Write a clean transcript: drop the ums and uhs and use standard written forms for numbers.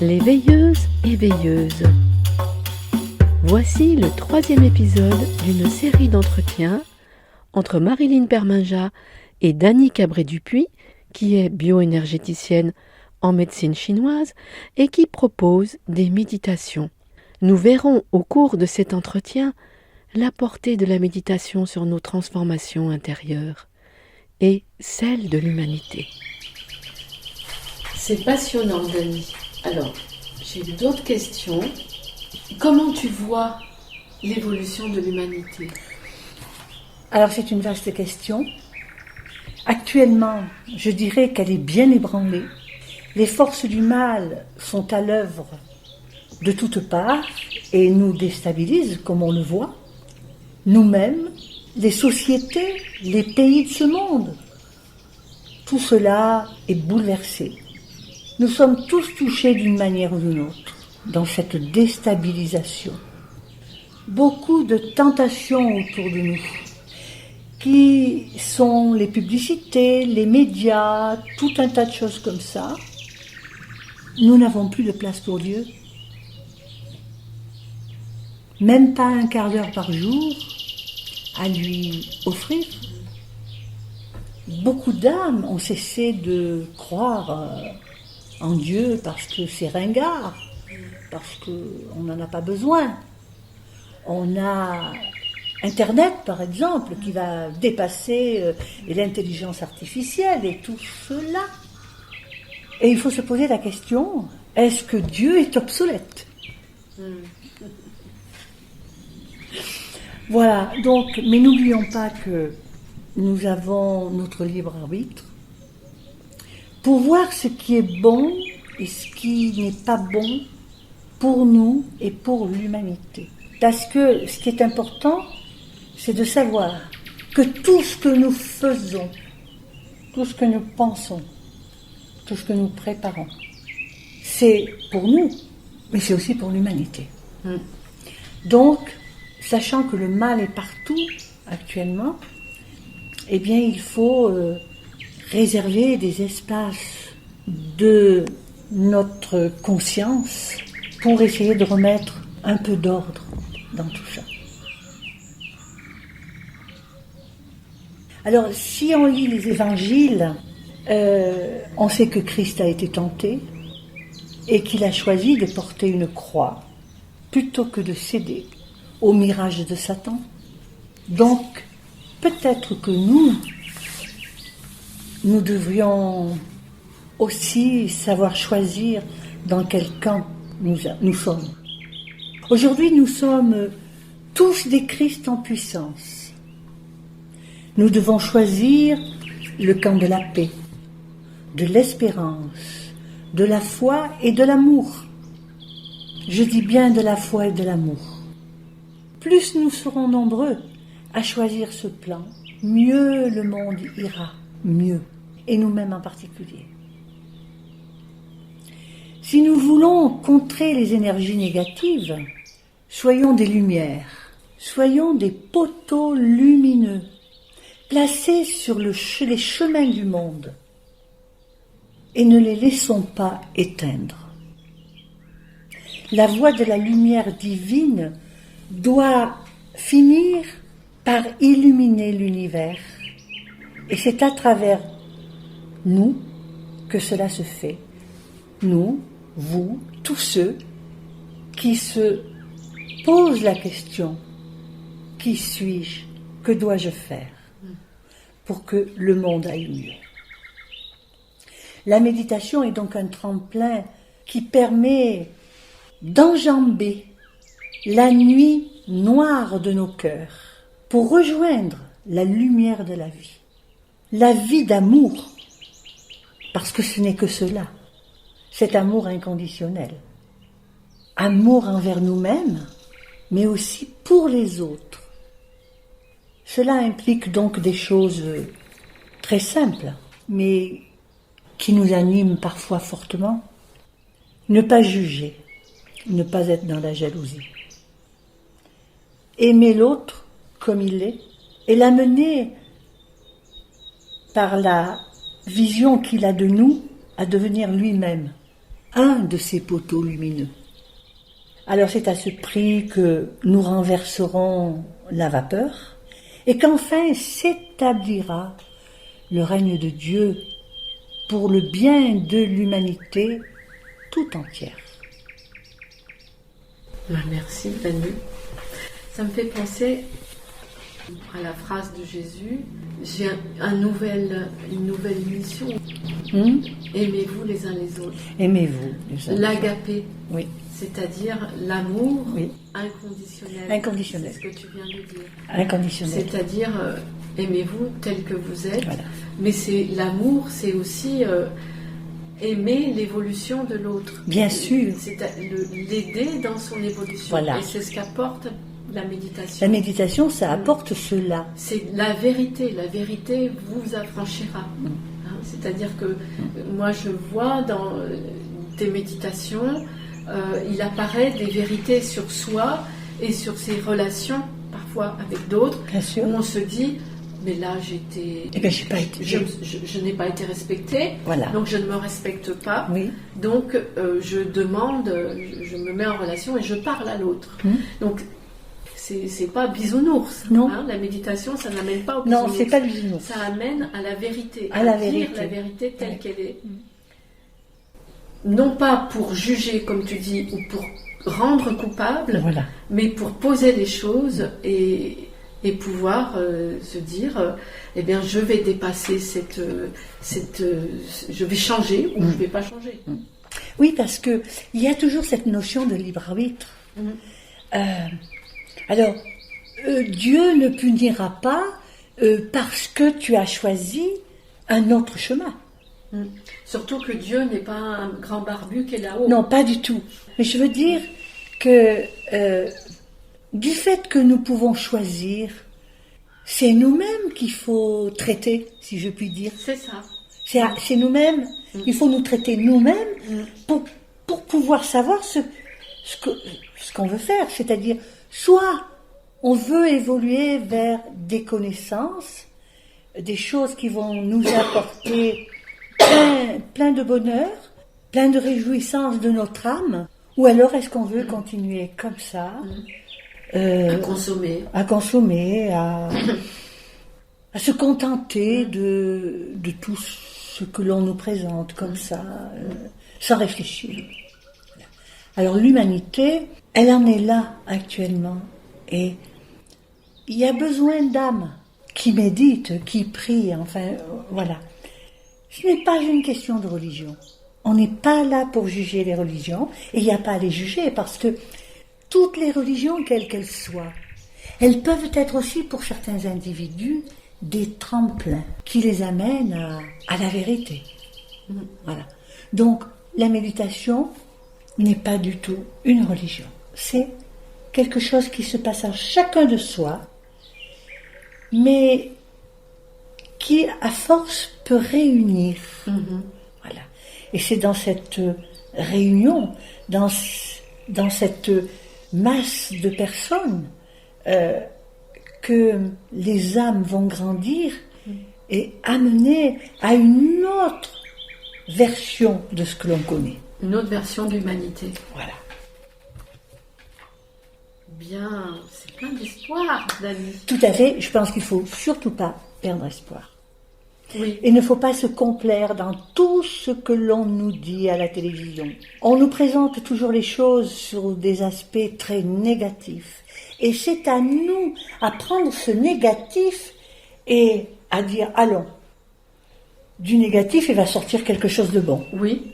Les veilleuses et veilleuses. Voici le 3e épisode d'une série d'entretiens entre Marilyn Perminja et Dany Cabré-Dupuis, qui est bioénergéticienne en médecine chinoise et qui propose des méditations. Nous verrons au cours de cet entretien la portée de la méditation sur nos transformations intérieures et celle de l'humanité. C'est passionnant, Dany. Alors, j'ai d'autres questions. Comment tu vois l'évolution de l'humanité ? Alors, c'est une vaste question. Actuellement, je dirais qu'elle est bien ébranlée. Les forces du mal sont à l'œuvre de toutes parts et nous déstabilisent, comme on le voit. Nous-mêmes, les sociétés, les pays de ce monde. Tout cela est bouleversé. Nous sommes tous touchés d'une manière ou d'une autre dans cette déstabilisation. Beaucoup de tentations autour de nous, qui sont les publicités, les médias, tout un tas de choses comme ça. Nous n'avons plus de place pour Dieu. Même pas un quart d'heure par jour à lui offrir. Beaucoup d'âmes ont cessé de croire en Dieu parce que c'est ringard, parce qu'on n'en a pas besoin. On a Internet, par exemple, qui va dépasser l'intelligence artificielle et tout cela. Et il faut se poser la question, est-ce que Dieu est obsolète ? Voilà, donc, mais n'oublions pas que nous avons notre libre arbitre pour voir ce qui est bon et ce qui n'est pas bon pour nous et pour l'humanité. Parce que ce qui est important, c'est de savoir que tout ce que nous faisons, tout ce que nous pensons, tout ce que nous préparons, c'est pour nous, mais c'est aussi pour l'humanité. Donc, sachant que le mal est partout actuellement, eh bien il faut réserver des espaces de notre conscience pour essayer de remettre un peu d'ordre dans tout ça. Alors, si on lit les évangiles, on sait que Christ a été tenté et qu'il a choisi de porter une croix plutôt que de céder au mirage de Satan. Donc, peut-être que nous devrions aussi savoir choisir dans quel camp nous sommes. Aujourd'hui, nous sommes tous des Christ en puissance. Nous devons choisir le camp de la paix, de l'espérance, de la foi et de l'amour. Je dis bien de la foi et de l'amour. Plus nous serons nombreux à choisir ce plan, mieux le monde ira, mieux, et nous-mêmes en particulier. Si nous voulons contrer les énergies négatives, soyons des lumières, soyons des poteaux lumineux, placés sur les chemins du monde, et ne les laissons pas éteindre. La voie de la lumière divine doit finir par illuminer l'univers. Et c'est à travers nous que cela se fait. Nous, vous, tous ceux qui se posent la question, qui suis-je, que dois-je faire pour que le monde aille mieux ? La méditation est donc un tremplin qui permet d'enjamber la nuit noire de nos cœurs pour rejoindre la lumière de la vie d'amour, parce que ce n'est que cela, cet amour inconditionnel, amour envers nous-mêmes, mais aussi pour les autres. Cela implique donc des choses très simples, mais qui nous animent parfois fortement. Ne pas juger, ne pas être dans la jalousie. Aimer l'autre comme il est et l'amener par la vision qu'il a de nous à devenir lui-même un de ces poteaux lumineux. Alors c'est à ce prix que nous renverserons la vapeur et qu'enfin s'établira le règne de Dieu pour le bien de l'humanité tout entière. Merci, Dani. Ça me fait penser à la phrase de Jésus. J'ai une nouvelle mission. Aimez-vous les uns les autres. Aimez-vous les uns les autres. L'agapé, Oui, c'est-à-dire l'amour oui, inconditionnel. inconditionnel. C'est ce que tu viens de dire. Inconditionnel. C'est-à-dire aimez-vous tel que vous êtes. Voilà. Mais c'est l'amour, c'est aussi aimer l'évolution de l'autre. Bien sûr. C'est l'aider dans son évolution. Voilà. Et c'est ce qu'apporte la méditation. La méditation, ça apporte cela. C'est la vérité. La vérité vous affranchira. Hein, c'est-à-dire que moi, je vois dans tes méditations, il apparaît des vérités sur soi et sur ses relations, parfois avec d'autres, Bien sûr. où on se dit, mais là, je n'ai pas été respectée, Voilà. donc je ne me respecte pas. Oui. Donc, je demande, je me mets en relation et je parle à l'autre. Donc, c'est pas bisounours. Non. Hein, la méditation, ça n'amène pas au bisounours. Non, c'est pas le bisounours. Ça amène à la vérité, À la dire vérité. la vérité telle qu'elle est. Non pas pour juger, comme tu dis, ou pour rendre coupable, Voilà. mais pour poser les choses et pouvoir se dire, eh bien, je vais dépasser je vais changer ou je ne vais pas changer. Oui, parce que il y a toujours cette notion de libre arbitre. Alors, Dieu ne punira pas parce que tu as choisi un autre chemin. Surtout que Dieu n'est pas un grand barbu qui est là-haut. Non, pas du tout. Mais je veux dire que du fait que nous pouvons choisir, c'est nous-mêmes qu'il faut traiter, si je puis dire. C'est ça. C'est nous-mêmes. Il faut nous traiter nous-mêmes pour pouvoir savoir ce qu'on veut faire. C'est-à-dire, soit on veut évoluer vers des connaissances, des choses qui vont nous apporter plein de bonheur, plein de réjouissance de notre âme, ou alors est-ce qu'on veut continuer comme ça, À consommer, à se contenter de tout ce que l'on nous présente comme ça, sans réfléchir. Alors l'humanité, elle en est là actuellement, et il y a besoin d'âmes qui méditent, qui prient, enfin voilà. Ce n'est pas une question de religion. On n'est pas là pour juger les religions, et il n'y a pas à les juger, parce que toutes les religions, quelles qu'elles soient, elles peuvent être aussi, pour certains individus, des tremplins qui les amènent à la vérité. Voilà. Donc, la méditation n'est pas du tout une religion. C'est quelque chose qui se passe en chacun de soi, mais qui, à force, peut réunir. Voilà. Et c'est dans cette réunion, dans cette masse de personnes, que les âmes vont grandir et amener à une autre version de ce que l'on connaît. une autre version d'humanité. Voilà. Bien, c'est plein d'espoir, Dani. Tout à fait. Je pense qu'il ne faut surtout pas perdre espoir. Oui. Il ne faut pas se complaire dans tout ce que l'on nous dit à la télévision. On nous présente toujours les choses sur des aspects très négatifs. Et c'est à nous à prendre ce négatif et à dire, allons, du négatif, il va sortir quelque chose de bon. Oui,